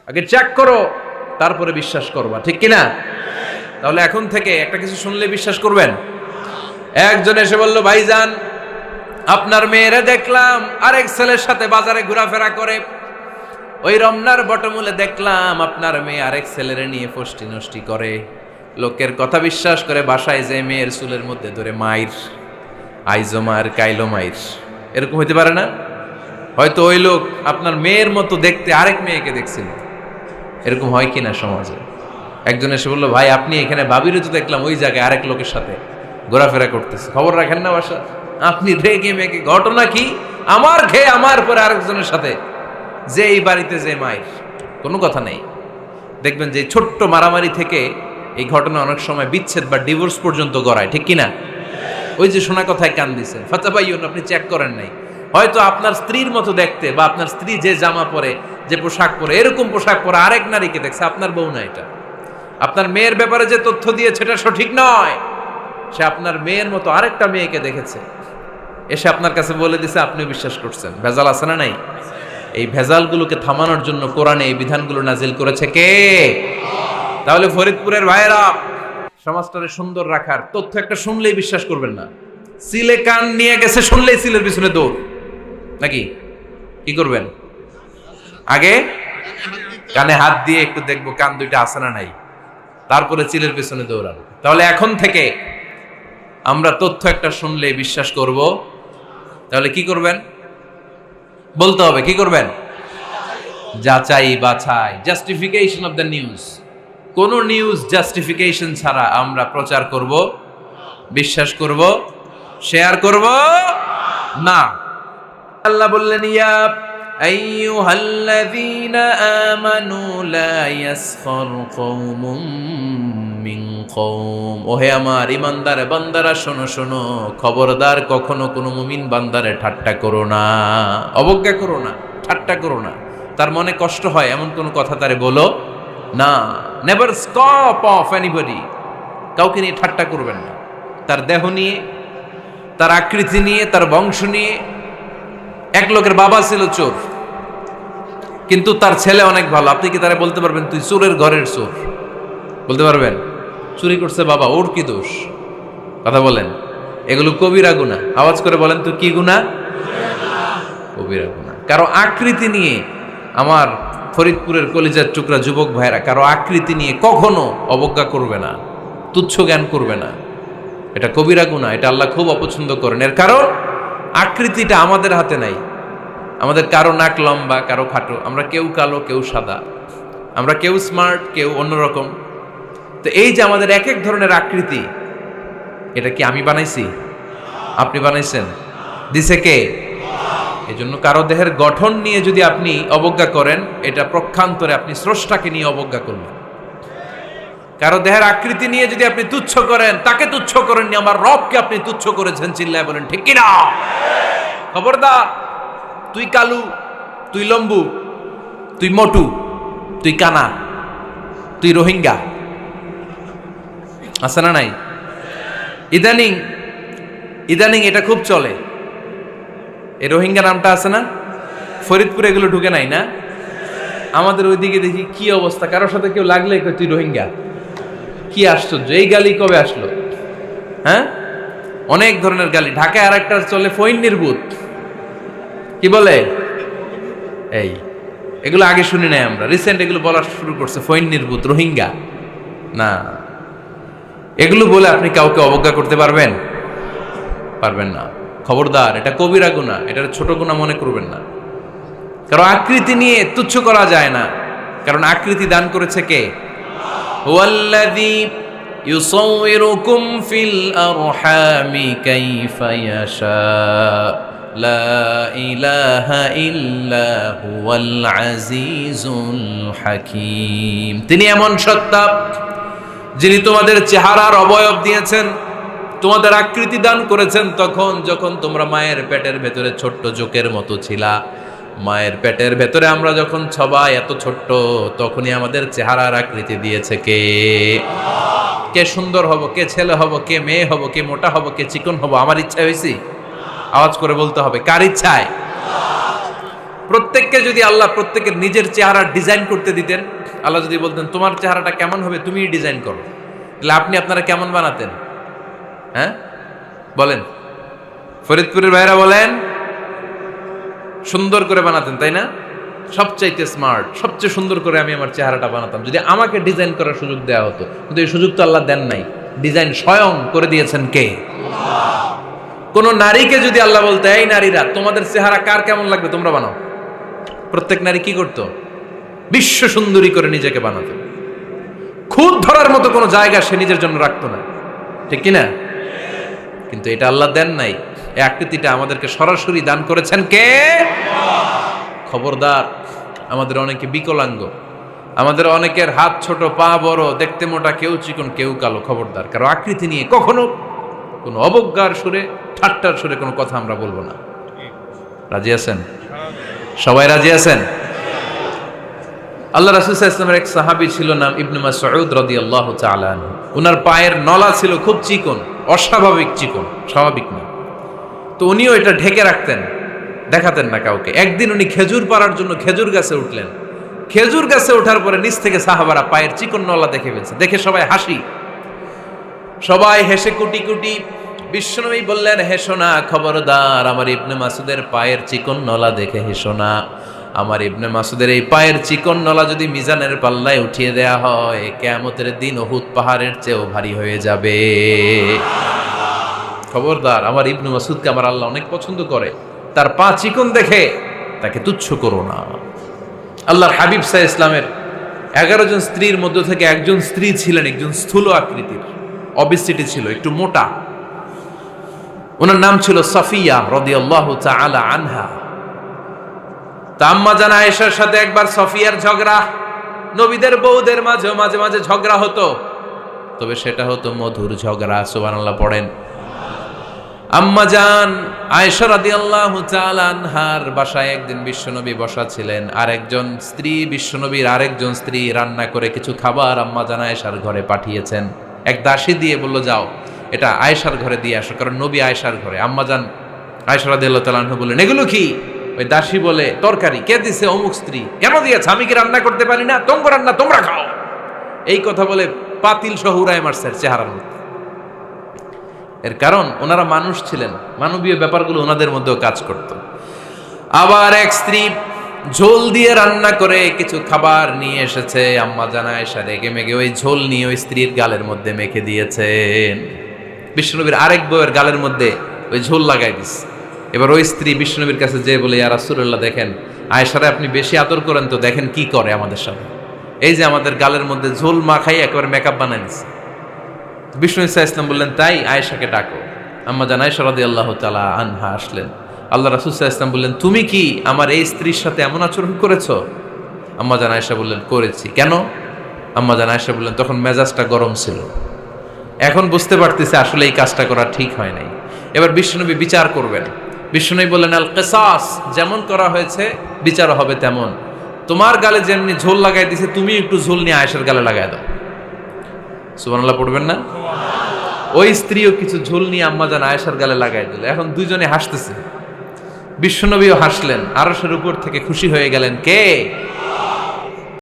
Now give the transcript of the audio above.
আগে চেক করো, তারপরে বিশ্বাস করবা, ঠিক কিনা? তাহলে এখন থেকে একটা কিছু শুনলে বিশ্বাস করবেন। একজন এসে বলল, ভাইজান আপনার মেয়েরে দেখলাম আরেক ছেলের সাথে বাজারে ঘোরাফেরা করে, ওই রমনার বটমূলে দেখলাম আপনার মেয়ে আরেক ছেলেরে নিয়ে ফষ্টি নষ্টি করে, লোকের কথা বিশ্বাস করে বাসায় যে মেয়ের চুলের মধ্যে ধরে মাইর, আইজো মার কাইলো মাইর। এরকম হইতে পারে না? হয়তো ওই লোক আপনার মেয়ের মতো দেখতে আরেক মেয়েকে দেখছিল। এরকম হয় কিনা সমাজে? একজন এসে বললো, ভাই আপনি এখানে ভাবিরে তো দেখলাম ওই জায়গায় আরেক লোকের সাথে ঘোরাফেরা করতেছে, খবর রাখেন না বাসা? আপনি রেগে মেগে, ঘটনা কি? আমার খেয়ে আমার পরে আরেকজনের সাথে, যে এই বাড়িতে যে মায়ের, কোনো কথা নেই। দেখবেন যে ছোট্ট মারামারি থেকে এই ঘটনা অনেক সময় বিচ্ছেদ বা ডিভোর্স পর্যন্ত গড়ায়, ঠিক কিনা? ওই যে শোনা কথায় কান দিচ্ছেন, ফাতাবাইয়ুন, আপনি চেক করেন নাই। হয়তো আপনার স্ত্রীর মতো দেখতে বা আপনার স্ত্রী যে জামা পরে, যে পোশাক পরে, এরকম পোশাক পরে আরেক নারীকে দেখছে, আপনার বউ না এটা। আপনার মেয়ের ব্যাপারে যে তথ্য দিয়েছে এটা সঠিক নয়, সে আপনার মেয়ের মতো আরেকটা মেয়েকে দেখেছে, এসে আপনার কাছে বলে দিছে, আপনি বিশ্বাস করছেন। ভেজাল আছে না নাই? এই ভেজালগুলোকে থামানোর জন্য কোরআনে এই বিধানগুলো নাজিল করেছে কে? তাহলে ফরিদপুরের ভাইয়েরা, সমাজটারে সুন্দর রাখার তথ্য একটা শুনলেই বিশ্বাস করবেন না। সিলে কান নিয়ে গেছে শুনলেই সিলের পিছনে দৌড়, নাকি? কি করবেন? আগে কানে হাত দিয়ে একটু দেখবো কান দুইটা আছে না নাই, তারপরে চিলের পিছনে দৌড়াবো। তাহলে এখন থেকে আমরা তথ্য একটা শুনলে বিশ্বাস করব। তাহলে কি করবেন? বলতে হবে কি করবেন? যাচাই বাছাই, জাস্টিফিকেশন অফ দ্য নিউজ। কোন নিউজ জাস্টিফিকেশন ছাড়া আমরা প্রচার করব, বিশ্বাস করব, শেয়ার করব না। আল্লাহ বললেন, ইয়া আইয়ুহাল্লাযীনা আমানু লা ইয়াসখার কওমুম মিন কওম। ওহে আমার ঈমানদার বান্দারা, শোনো শোনো, খবরদার কখনো কোনো মুমিন বান্দারে ঠাট্টা করো না, অবজ্ঞা করো না, ঠাট্টা করো না। তার মনে কষ্ট হয় এমন কোনো কথা তারে বলো না। Never scoff of anybody. কাউকে নিয়ে ঠাট্টা করবেন না, তার দেহ নিয়ে, তার আকৃতি নিয়ে, তার বংশ নিয়ে। এক লোকের বাবা ছিল চোর, কিন্তু তার ছেলে অনেক ভালো। আপনি কি তারা বলতে পারবেন তুই চোরের ঘরের চোর? বলতে পারবেন? চুরি করছে বাবা, ওর কি দোষ? কথা বলেন। এগুলো কবিরা গুনাহ। আওয়াজ করে বলেন তো, কি গুনাহ? কবিরা গুনাহ। কারো আকৃতি নিয়ে, আমার ফরিদপুরের কলিজার টুকরা যুবক ভাইরা, কারো আকৃতি নিয়ে কখনো অবজ্ঞা করবে না, তুচ্ছ জ্ঞান করবে না। এটা কবিরা গুনাহ, এটা আল্লাহ খুব অপছন্দ করেন। এর কারণ আকৃতিটা আমাদের হাতে নাই। আমাদের কারো নাক লম্বা, কারো খাটো, আমরা কেউ কালো, কেউ সাদা, আমরা কেউ স্মার্ট, কেউ অন্যরকম। তো এই যে আমাদের এক এক ধরনের আকৃতি, এটা কি আমি বানাইছি? আপনি বানাইছেন? দিছে কে? এই জন্য কারো দেহের গঠন নিয়ে যদি আপনি অবজ্ঞা করেন, এটা প্রক্ষান্তরে আপনি স্রষ্টাকে নিয়ে অবজ্ঞা করলেন। কারো দেহের আকৃতি নিয়ে যদি আপনি তুচ্ছ করেন, তাকে তুচ্ছ করেননি, আমার রবকে আপনি তুচ্ছ করেছেন। চিল্লায় বলেন ঠিক কিনা? খবরদার, তুই কালু, তুই লম্বু, তুই মোটু, তুই কানা, তুই রোহিঙ্গা, আছে না নাই? ইদানিং ইদানিং এটা খুব চলে। এই রোহিঙ্গা নামটা আছে না? ফরিদপুরে এগুলো ঢুকে নাই না? আমাদের ওইদিকে দেখি কি অবস্থা, কারোর সাথে কেউ লাগলে কই তুই রোহিঙ্গা। কি আশ্চর্য, এই গালি কবে আসলো? হ্যাঁ, অনেক ধরনের গালি। ঢাকায় আর একটা চলে ফইন্নির ভূত, কি বলে? এই এগুলো আগে শুনি নাই আমরা, রিসেন্ট এগুলো বলা শুরু করছে। ফইন্নির ভূত, রোহিঙ্গা না। এগুলো বলে আপনি কাউকে অবজ্ঞা করতে পারবেন? পারবেন না। খবরদার, এটা কবিরা গুনাহ, এটা ছোট গুনাহ মনে করবেন না। কারণ আকৃতি নিয়ে তুচ্ছ করা যায় না, কারণ আকৃতি দান করেছে কে? হুয়াল্লাযী ইউসাউইরুকুম ফিল আরহামি কাইফা ইয়াশা, লা ইলাহা ইল্লা হুয়াল আজিজুল হাকীম। তিনি এমন সত্তা, যিনি তোমাদের চেহারার অবয়ব দিয়েছেন, তোমাদের আকৃতি দান করেছেন তখন যখন তোমরা মায়ের পেটের ভেতরে ছোট্ট জোকের মতো ছিলা। মায়ের পেটের ভেতরে আমরা যখন সবাই এত ছোট্ট, তখনই আমাদের চেহারার আকৃতি দিয়েছে কে? কে সুন্দর হব, কে ছেলে হব, কে মেয়ে হব, কে মোটা হব, কে চিকন হব আমার ইচ্ছা হয়েছি? আওয়াজ করে বলতে হবে, কার ইচ্ছায়? প্রত্যেককে যদি আল্লাহ প্রত্যেকের নিজের চেহারা ডিজাইন করতে দিতেন, আল্লাহ যদি বলতেন তোমার চেহারাটা কেমন হবে তুমিই ডিজাইন করো, তাহলে আপনি আপনারা কেমন বানাতেন? হ্যাঁ বলেন, ফরিদপুরের ভাইরা বলেন, সুন্দর করে বানাতেন তাই না? সবচাইতে স্মার্ট, সবচেয়ে সুন্দর করে আমি আমার চেহারাটা বানাতাম যদি আমাকে ডিজাইন করার সুযোগ দেওয়া হতো। কিন্তু এই সুযোগ তো আল্লাহ দেন নাই। ডিজাইন স্বয়ং করে দিয়েছেন কে? কোন নারীকে যদি আল্লাহ বলতে এই নারীরা তোমাদের চেহারা কার কেমন লাগবে তোমরা বানাও, প্রত্যেক নারী কি করতো? বিশ্ব সুন্দরী করে নিজেকে বানাতো। খুদ ধরার মতো কোনো জায়গা সে নিজের জন্য রাখতো না, ঠিক কিনা? কিন্তু এটা আল্লাহ দেন নাই। এই আকৃতিটা আমাদেরকে সরাসরি দান করেছেন কে? খবরদার, আমাদের অনেকে বিকলাঙ্গ, আমাদের অনেকের হাত ছোট, পা বড়, দেখতে মোটা, কেউ চিকন কেউ কালো। খবরদার, কারো আকৃতি নিয়ে কখনো কোনো অবজ্ঞার সুরে, ঠাট্টার সুরে কোনো কথা আমরা বলবো না। রাজি আছেন? সবাই রাজি আছেন? আল্লাহ রাসূল সাল্লাল্লাহু আলাইহি ওয়াসাল্লামের এক সাহাবী ছিল, নাম ইবনে মাসউদ রাদিয়াল্লাহু তাআলা আনহু। ওনার পায়ের নলা ছিল খুব চিকন, অস্বাভাবিক চিকন, স্বাভাবিক না। তো উনিও এটা ঢেকে রাখতেন, দেখাতেন না কাউকে। একদিন উনি খেজুর পাড়ার জন্য খেজুর গাছে উঠলেন। খেজুর গাছে ওঠার পরে নিচ থেকে সাহাবারা পায়ের চিকন নলা দেখে ফেলছে। দেখে সবাই হাসি, সবাই হেসে কুটি কুটি। বিশ্বনবী বললেন, হেসো না, খবরদার, আমার ইবনে মাসুদের পায়ের চিকন নলা দেখে হেসো না। আমার ইবনে মাসুদের এই পায়ের চিকন নলা যদি মিজানের পাল্লায় উঠিয়ে দেয়া হয়, কিয়ামতের দিন উহুদ পাহাড়ের চেয়েও ভারী হয়ে যাবে। খবরদার, আমার ইবনে মাসুদকে আমার আল্লাহ অনেক পছন্দ করে, তার পা চিকন দেখে তাকে তুচ্ছ করো না। আল্লাহর হাবিব সাল্লাল্লাহু আলাইহি ইসলামের 11 জন স্ত্রীর মধ্য থেকে একজন স্ত্রী ছিলেন একজন স্থূল আকৃতির, অবিসিটি ছিল, একটু মোটা। ওনার নাম ছিল সাফিয়া রাদিয়াল্লাহু তাআলা আনহা। আম্মা জান আয়েশার সাথে একবার সাফিয়ার ঝগড়া। নবীদের বউদের মাঝে মাঝে মাঝে ঝগড়া হতো, তবে সেটা হতো মধুর ঝগড়া। সুবহানাল্লাহ পড়েন। আম্মা জান আয়েশা রাদিয়াল্লাহু তাআলা আনহার বাসায় একদিন বিশ্বনবী বসা ছিলেন। আরেকজন স্ত্রী, বিশ্বনবীর আরেকজন স্ত্রী রান্না করে কিছু খাবার আম্মা জান আয়েশার ঘরে পাঠিয়েছেন। এক দাসী দিয়ে বলল, যাও এটা আয়েশার ঘরে দিয়ে আসো, কারণ নবী আয়েশার ঘরে। আম্মা জান আয়েশা রাদিয়াল্লাহু তাআলা আনহা বললেন, এগুলো কি? ওই দাসী বলে, তরকারি। কে দিছে? অমুক স্ত্রী। কেন দিয়েছে? আমি কি রান্না করতে পারি না? তোমরা রান্না তোমরা খাও। এই কথা বলে পাতিল সহ উড়ায় মারছে চেহারার মধ্যে। এর কারণ ওনারা মানুষ ছিলেন, মানবীয় ব্যাপারগুলো ওনাদের মধ্যেও কাজ করত। আবার এক স্ত্রী ঝোল দিয়ে রান্না করে কিছু খাবার নিয়ে এসেছে। আম্মা জান আয়েশা রেগে মেগে ওই ঝোল নিয়ে ওই স্ত্রীর গালের মধ্যে মেখে দিয়েছেন। বিশ্বনবীর আরেক বউয়ের গালের মধ্যে ওই ঝোল লাগাই দিস। এবার ওই স্ত্রী বিশ্বনবীর কাছে যেয়ে বলে, ইয়া রাসূলুল্লাহ, দেখেন আয়েশারে আপনি বেশি আদর করেন তো, দেখেন কি করে আমাদের সাথে। এই যে আমাদের গালের মধ্যে ঝোল মাখাই একেবারে মেকআপ বানাই দিচ্ছে। বিষ্ণু ইসা ইসলাম বললেন, তাই আয়েশাকে ডাকো। আম্মা জান আয়েশা রাদিয়াল্লাহু তাআলা আনহা আসলেন। আল্লাহ রাসূল সাল্লাল্লাহু আলাইহি ওয়াসাল্লাম বললেন, তুমি কি আমার এই স্ত্রীর সাথে এমন আচরণ করেছো? আম্মা জান আয়েশা বললেন, করেছি। কেন? আম্মা জান আয়েশা বললেন, তখন মেজাজটা গরম ছিল, এখন বুঝতে পারতেছে আসলে এই কাজটা করা ঠিক হয় নাই। এবার বিশ্বনবী বিচার করবেন। বিশ্বনবী বললেন, আল কিসাস, যেমন করা হয়েছে বিচার হবে তেমন। তোমার গালে যেমনি ঝোল লাগাই দিছে, তুমি একটু ঝোল নিয়ে আয়েশার গালে লাগাই দাও। সুবহানাল্লাহ পড়বেন না? ওই স্ত্রীও কিছু ঝোল নিয়ে আম্মা জান আয়েশার গালে লাগাই দিল। এখন দুইজনে হাসতেছে, বিশ্বনবীও হাসলেন। আরশের উপর থেকে খুশি হয়ে গেলেন কে?